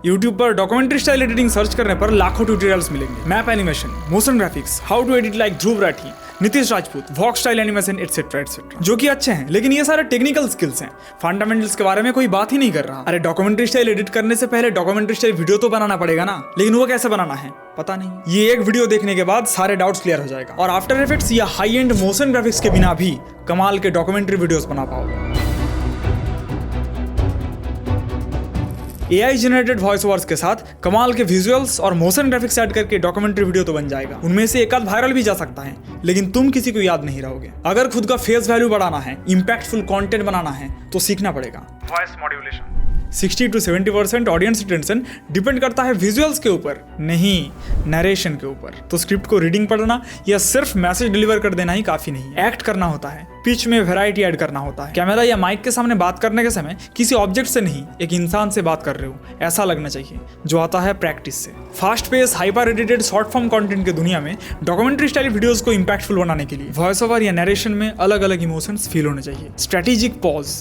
YouTube पर documentary style editing search करने पर लाखों ट्यूटोरियल्स मिलेंगे। Map animation, motion graphics, how to edit like Dhruv Rathee, Nitish Rajput, walk style animation etcetera etcetera, जो कि अच्छे हैं, लेकिन ये सारे टेक्निकल स्किल्स हैं। फंडामेंटल्स के बारे में कोई बात ही नहीं कर रहा। अरे डॉक्यूमेंट्री स्टाइल एडिट करने से पहले डॉक्यूमेंट्री स्टाइल वीडियो तो बनाना पड़ेगा ना, लेकिन वो कैसे बनाना है पता नहीं। ये एक वीडियो देखने के बाद सारे डाउट्स क्लियर हो जाएगा और आफ्टर इफेक्ट्स या हाई एंड मोशन ग्राफिक्स के बिना भी कमाल के डॉक्यूमेंट्री वीडियोस बना पाओगे। AI जनरेटेड वॉइस ओवर्स के साथ कमाल के विजुअल्स और मोशन ग्राफिक्स ऐड करके डॉक्यूमेंट्री वीडियो तो बन जाएगा। उनमें से एक आध वायरल भी जा सकता है, लेकिन तुम किसी को याद नहीं रहोगे। अगर खुद का फेस वैल्यू बढ़ाना है, इंपैक्टफुल कंटेंट बनाना है, तो सीखना पड़ेगा voice modulation. 60 to 70% audience attention depend करता है विजुअल्स के ऊपर, नहीं नरेशन के ऊपर। तो स्क्रिप्ट को रीडिंग पढ़ना या सिर्फ मैसेज डिलीवर कर देना ही काफी नहीं है। एक्ट करना होता है, पिच में वैरायटी ऐड करना होता है। कैमरा या माइक के सामने बात करने के समय किसी ऑब्जेक्ट से नहीं, एक इंसान से बात कर रहे हो ऐसा लगना चाहिए, जो आता है प्रैक्टिस से। Fast pace hyper edited short form content के दुनिया में डॉक्यूमेंट्री स्टाइल वीडियोस को इंपैक्टफुल बनाने के लिए वॉइस ओवर या नरेशन में अलग अलग इमोशंस फील होने चाहिए। Strategic pause,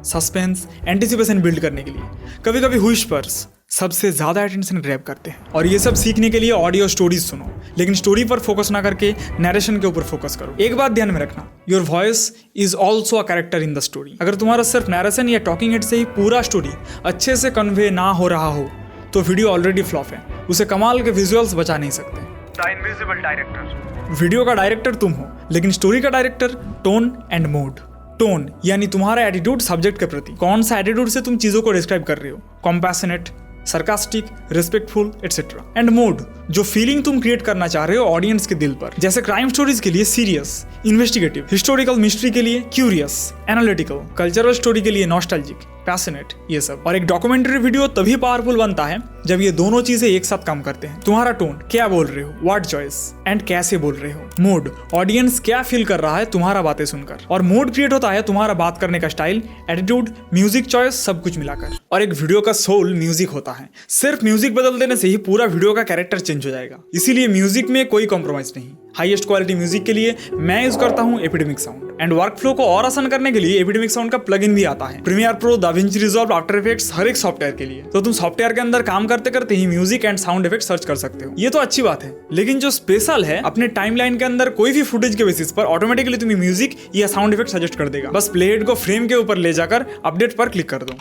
suspense, anticipation build करने के लिए कभी कभी व्हिस्पर्स सबसे ज्यादा अटेंशन ग्रैब करते हैं। और ये सब सीखने के लिए ऑडियो स्टोरीज सुनो, लेकिन स्टोरी पर फोकस ना करके नरेशन के ऊपर फोकस करो। एक बात ध्यान में रखना, your voice is also a character in the story. अगर तुम्हारा सिर्फ नरेशन या टॉकिंग हेड से ही पूरा स्टोरी अच्छे से कन्वे ना हो रहा हो तो वीडियो ऑलरेडी फ्लॉप है, उसे कमाल के विजुअल्स बचा नहीं सकते। The invisible director. वीडियो का डायरेक्टर तुम हो, लेकिन स्टोरी का director tone and mood. Tone यानी तुम्हारा एटीट्यूड सब्जेक्ट के प्रति, कौन सा एटीट्यूड से तुम चीजों को डिस्क्राइब कर रहे हो, compassionate, sarcastic, respectful etcetera. And mood, जो फीलिंग तुम क्रिएट करना चाह रहे हो ऑडियंस के दिल पर। जैसे क्राइम स्टोरीज के लिए सीरियस, इन्वेस्टिगेटिव, हिस्टोरिकल मिस्ट्री के लिए क्यूरियस, एनालिटिकल, कल्चरल स्टोरी के लिए नॉस्टैल्जिक, पैशनेट, ये सब। और एक डॉक्यूमेंट्री वीडियो तभी पावरफुल बनता है जब ये दोनों चीजें एक साथ काम करते हैं। तुम्हारा टोन, क्या बोल रहे हो, व्हाट चॉइस, एंड कैसे बोल रहे हो। मूड, ऑडियंस क्या फील कर रहा है तुम्हारा बातें सुनकर। और मूड क्रिएट होता है तुम्हारा बात करने का स्टाइल, एटीट्यूड, म्यूजिक चॉइस, सब कुछ मिलाकर। और एक वीडियो का सोल म्यूजिक होता है। सिर्फ म्यूजिक बदल देने से ही पूरा वीडियो का कैरेक्टर चेंज हो जाएगा। इसीलिए म्यूजिक में कोई कॉम्प्रोमाइज नहीं। हाईएस्ट क्वालिटी म्यूजिक के लिए मैं यूज करता हूँ epidemic sound. And work flow को और आसान करने के लिए एपिडेमिक साउंड का प्लगइन भी आता है। Premiere Pro, DaVinci Resolve, After Effects, हर एक सॉफ्टवेयर के लिए। तो तुम सॉफ्टवेयर के अंदर काम करते करते ही music and sound effect search कर सकते हो। ये तो अच्छी बात है, लेकिन जो स्पेशल है, अपने टाइमलाइन के अंदर कोई भी फुटेज के बेसिस पर ऑटोमेटिकली तुम्हें म्यूजिक या साउंड इफेक्ट सजेस्ट कर देगा। बस प्ले हेड को फ्रेम के ऊपर ले जाकर अपडेट पर क्लिक कर दो।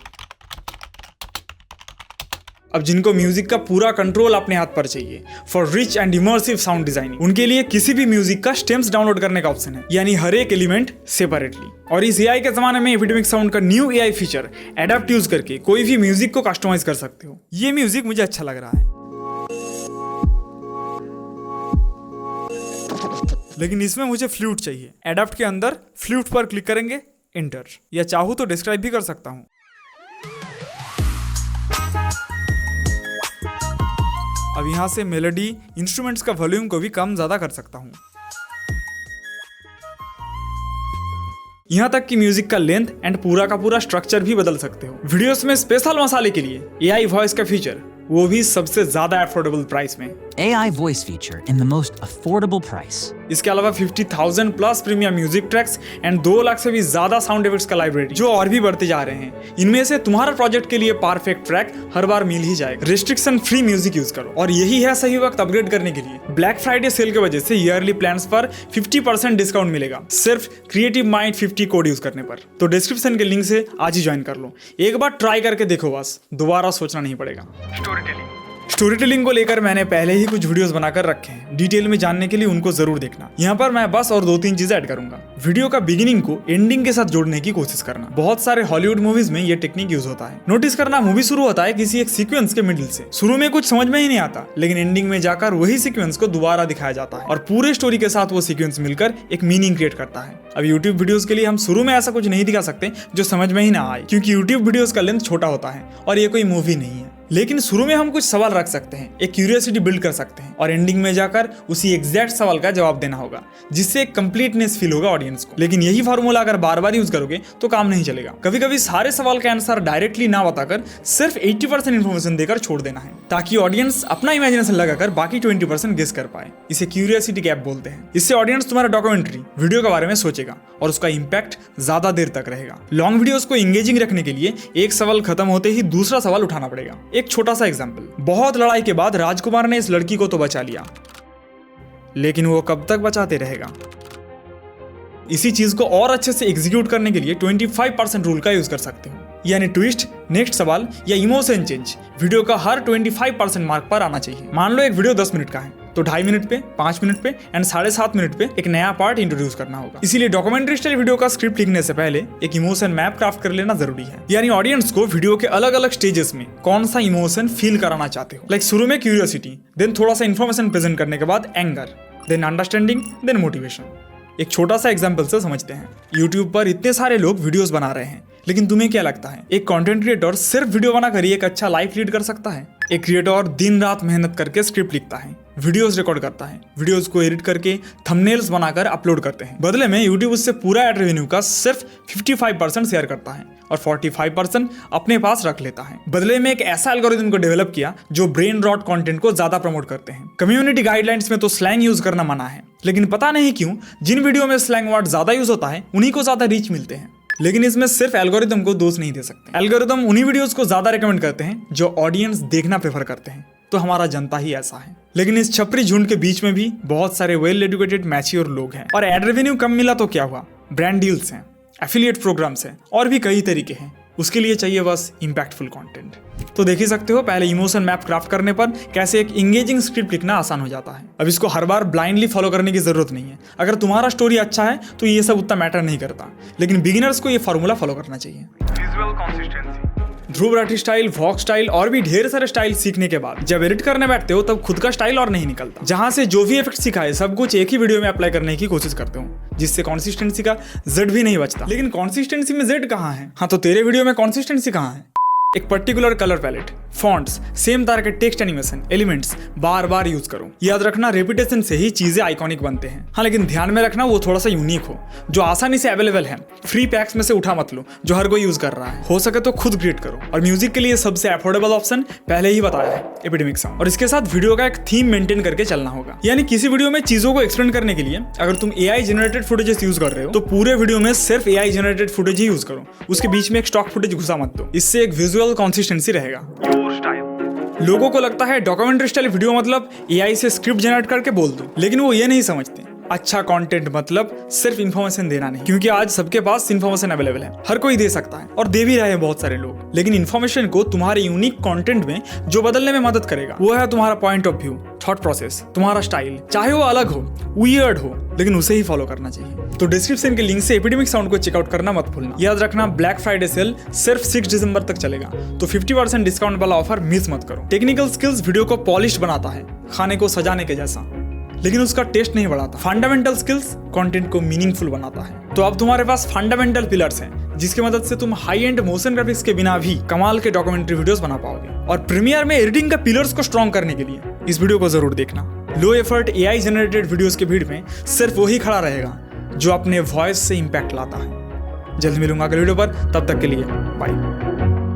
अब जिनको म्यूजिक का पूरा कंट्रोल अपने हाथ पर चाहिए for rich and immersive sound designing, उनके लिए किसी भी म्यूजिक का स्टेम्स डाउनलोड करने का ऑप्शन है, यानी हर एक एलिमेंट सेपरेटली। और इस एआई के जमाने में एपिडेमिक साउंड का new AI feature adapt use करके कोई भी म्यूजिक को कस्टमाइज कर सकते हो। ये म्यूजिक मुझे अच्छा लग रहा है, लेकिन इसमें मुझे फ्लूट चाहिए। एडाप्ट के अंदर फ्लूट पर क्लिक करेंगे, एंटर, या चाहूँ तो डिस्क्राइब भी कर सकता हूँ। अब यहाँ से मेलोडी, इंस्ट्रूमेंट्स का वॉल्यूम को भी कम ज्यादा कर सकता हूँ। यहाँ तक कि म्यूजिक का लेंथ एंड पूरा का पूरा स्ट्रक्चर भी बदल सकते हो। वीडियोस में स्पेशल मसाले के लिए एआई वॉइस का फीचर, वो भी सबसे ज्यादा अफोर्डेबल प्राइस में। AI voice feature in the most affordable price. इसके अलावा 50,000 plus premium music tracks and 2 lakh से भी ज्यादा साउंड इफेक्ट्स का लाइब्रेरी, जो और भी बढ़ते जा रहे हैं। इनमें से तुम्हारा प्रोजेक्ट के लिए परफेक्ट ट्रैक हर बार मिल ही जाएगा। रिस्ट्रिक्शन फ्री म्यूजिक यूज करो, और यही है सही वक्त अपग्रेड करने के लिए। ब्लैक फ्राइडे सेल की वजह से ईयरली प्लान्स पर 50% डिस्काउंट मिलेगा, सिर्फ क्रिएटिव माइंड 50 कोड यूज करने पर। तो डिस्क्रिप्शन के लिंक से आज ही ज्वाइन कर लो। एक बार ट्राई करके देखो, बस दोबारा सोचना नहीं पड़ेगा। स्टोरी टेलिंग को लेकर मैंने पहले ही कुछ वीडियोस बनाकर रखे हैं, डिटेल में जानने के लिए उनको जरूर देखना। यहाँ पर मैं बस और 2-3 चीजें ऐड करूंगा। वीडियो का बिगिनिंग को एंडिंग के साथ जोड़ने की कोशिश करना। बहुत सारे हॉलीवुड मूवीज में ये टेक्निक यूज होता है। नोटिस करना, मूवी शुरू होता है किसी एक सीक्वेंस के मिडिल से। शुरू में कुछ समझ में ही नहीं आता, लेकिन एंडिंग में जाकर वही सीक्वेंस को दोबारा दिखाया जाता है, और पूरे स्टोरी के साथ वो सीक्वेंस मिलकर एक मीनिंग क्रिएट करता है। अब यूट्यूब वीडियोस के लिए हम शुरू में ऐसा कुछ नहीं दिखा सकते जो समझ में ही ना आए, क्योंकि यूट्यूब वीडियोस का लेंथ छोटा होता है और ये कोई मूवी नहीं है। लेकिन शुरू में हम कुछ सवाल रख सकते हैं, एक क्यूरियोसिटी बिल्ड कर सकते हैं, और एंडिंग में जाकर उसी एग्जैक्ट सवाल का जवाब देना होगा, जिससे एक कंप्लीटनेस फील होगा ऑडियंस को। लेकिन यही फार्मूला अगर बार बार यूज करोगे तो काम नहीं चलेगा। कभी कभी सारे सवाल का आंसर डायरेक्टली ना बताकर सिर्फ 80% इन्फॉर्मेशन देकर छोड़ देना है, ताकि ऑडियंस अपना इमेजिनेशन लगाकर बाकी 20% गेस कर पाए। इसे क्यूरियोसिटी गैप बोलते हैं। इससे ऑडियंस तुम्हारा डॉक्यूमेंट्री वीडियो के बारे में सोचेगा और उसका इंपैक्ट ज्यादा देर तक रहेगा। लॉन्ग वीडियोस को एंगेजिंग रखने के लिए एक सवाल खत्म होते ही दूसरा सवाल उठाना पड़ेगा। एक छोटा सा एग्जाम्पल, बहुत लड़ाई के बाद राजकुमार ने इस लड़की को तो बचा लिया, लेकिन वो कब तक बचाते रहेगा। इसी चीज को और अच्छे से एग्जीक्यूट करने के लिए 25% रूल का यूज कर सकते हो, यानी ट्विस्ट, नेक्स्ट सवाल या इमोशन चेंज वीडियो का हर 25% मार्क पर आना चाहिए। मान लो एक वीडियो 10 मिनट का है तो 2.5 मिनट पे, 5 मिनट पे एंड 7.5 मिनट पे एक नया पार्ट इंट्रोड्यूस करना होगा। इसीलिए डॉक्यूमेंट्री स्टाइल वीडियो का स्क्रिप्ट लिखने से पहले एक इमोशन मैप क्राफ्ट कर लेना जरूरी है, यानी ऑडियंस को वीडियो के अलग अलग स्टेजेस में कौन सा इमोशन फील कराना चाहते हो। लाइक शुरू में क्यूरियोसिटी, देन थोड़ा सा इन्फॉर्मेशन प्रेजेंट करने के बाद anger, then understanding, then motivation. एक छोटा सा एग्जांपल से समझते हैं। YouTube पर इतने सारे लोग वीडियोस बना रहे हैं, लेकिन तुम्हें क्या लगता है एक कंटेंट क्रिएटर सिर्फ वीडियो बनाकर एक अच्छा लाइफ लीड कर सकता है? एक क्रिएटर दिन रात मेहनत करके स्क्रिप्ट लिखता है, वीडियोस रिकॉर्ड करता है, वीडियोस को एडिट करके थंबनेल्स बनाकर अपलोड करते हैं। बदले में YouTube उससे पूरा एड रेवेन्यू का सिर्फ 55% शेयर करता है और 45% अपने पास रख लेता है। बदले में एक ऐसा एल्गोरिथम को डेवलप किया जो ब्रेन रॉट कंटेंट को ज्यादा प्रमोट करते हैं। कम्युनिटी गाइडलाइंस में तो स्लैंग यूज करना मना है, लेकिन पता नहीं क्यों जिन वीडियो में स्लैंग वर्ड ज्यादा यूज होता है उन्हीं को ज्यादा रीच मिलते हैं। लेकिन इसमें सिर्फ एल्गोरिथम को दोष नहीं दे सकते। एल्गोरिथम उन्हीं वीडियोस को ज्यादा रेकमेंड करते हैं जो ऑडियंस देखना प्रेफर करते हैं, तो हमारा जनता ही ऐसा है। लेकिन इस छपरी झुंड के बीच में भी बहुत सारे वेल एजुकेटेड मैच्योर लोग हैं, और एड रेवेन्यू कम मिला तो क्या हुआ, ब्रांड डील्स हैं, एफिलिएट प्रोग्राम्स हैं और भी कई तरीके हैं। उसके लिए चाहिए बस इंपैक्टफुल कंटेंट। तो देख ही सकते हो पहले इमोशन मैप क्राफ्ट करने पर कैसे एक इंगेजिंग स्क्रिप्ट लिखना आसान हो जाता है। अब इसको हर बार ब्लाइंडली फॉलो करने की जरूरत नहीं है। अगर तुम्हारा स्टोरी अच्छा है तो ये सब उतना मैटर नहीं करता, लेकिन बिगिनर्स को ये फॉर्मूला फॉलो करना चाहिए। Visual consistency, Dhruv Rathee style, walk style और भी ढेर सारे स्टाइल सीखने के बाद जब एडिट करने बैठते हो तब खुद का स्टाइल और नहीं निकलता। जहां से जो भी इफेक्ट सीखा है सब कुछ एक ही वीडियो में अप्लाई करने की कोशिश करते हो, जिससे कंसिस्टेंसी का जेड भी नहीं बचता। लेकिन कंसिस्टेंसी में जेड कहाँ है? हाँ, तो तेरे वीडियो में कंसिस्टेंसी कहाँ है? एक particular colour palette, fonts, same तरह के टेक्स्ट एनिमेशन, एलिमेंट्स बार बार यूज करो। याद रखना रेपिटेशन से ही चीजें आइकॉनिक बनते हैं। हाँ, लेकिन ध्यान में रखना वो थोड़ा सा यूनिक हो, जो आसानी से अवेलेबल है। फ्री पैक्स में से उठा मत लो जो हर कोई यूज कर रहा है। हो सके तो खुद क्रिएट करो। और म्यूजिक के लिए सबसे अफोर्डेबल ऑप्शन पहले ही बताया है, एपिडेमिक साउंड। और इसके साथ वीडियो का एक थीम मेंटेन करके चलना होगा, यानी किसी वीडियो में चीजों को एक्सप्लेन करने के लिए अगर तुम AI जनरेटेड फुटेजेस यूज कर रहे हो तो पूरे वीडियो में सिर्फ AI जनरेटेड फुटेज ही यूज करो, उसके बीच में एक स्टॉक फुटेज घुसा मत दो। इससे एक विजुअल कंसिस्टेंसी रहेगा। लोगों को लगता है डॉक्यूमेंट्री स्टाइल वीडियो मतलब AI से स्क्रिप्ट जनरेट करके बोल दो, लेकिन वो ये नहीं समझते अच्छा कंटेंट मतलब सिर्फ इन्फॉर्मेशन देना नहीं, क्योंकि आज सबके पास इन्फॉर्मेशन अवेलेबल है, हर कोई दे सकता है और दे भी रहे हैं बहुत सारे लोग। लेकिन इन्फॉर्मेशन को तुम्हारे यूनिक कंटेंट में जो बदलने में मदद करेगा वो है तुम्हारा point of view, thought process, तुम्हारा स्टाइल। चाहे वो अलग हो, वियर्ड हो, लेकिन उसे ही फॉलो करना चाहिए। तो डिस्क्रिप्शन के लिंक से एपिडेमिक साउंड को चेकआउट करना मत भूलना। याद रखना ब्लैक फ्राइडे सेल सिर्फ 6 दिसंबर तक चलेगा, तो 50% डिस्काउंट वाला ऑफर मिस मत करो। टेक्निकल स्किल्स वीडियो को पॉलिश बनाता है, खाने को सजाने के जैसा, लेकिन उसका टेस्ट नहीं बढ़ाता। फंडामेंटल स्किल्स कंटेंट को मीनिंगफुल बनाता है। तो अब तुम्हारे पास फंडामेंटल पिलर्स हैं जिसकी मदद से तुम हाई एंड मोशन ग्राफिक्स के बिना भी कमाल के डॉक्यूमेंट्री वीडियोस बना पाओगे। और प्रीमियर में एडिटिंग का पिलर्स को स्ट्रॉन्ग करने के लिए इस वीडियो को जरूर देखना। Low effort AI generated videos के भीड़ में सिर्फ वही खड़ा रहेगा जो अपने वॉइस से इंपैक्ट लाता है। जल्द मिलूंगा अगले वीडियो पर, तब तक के लिए बाय।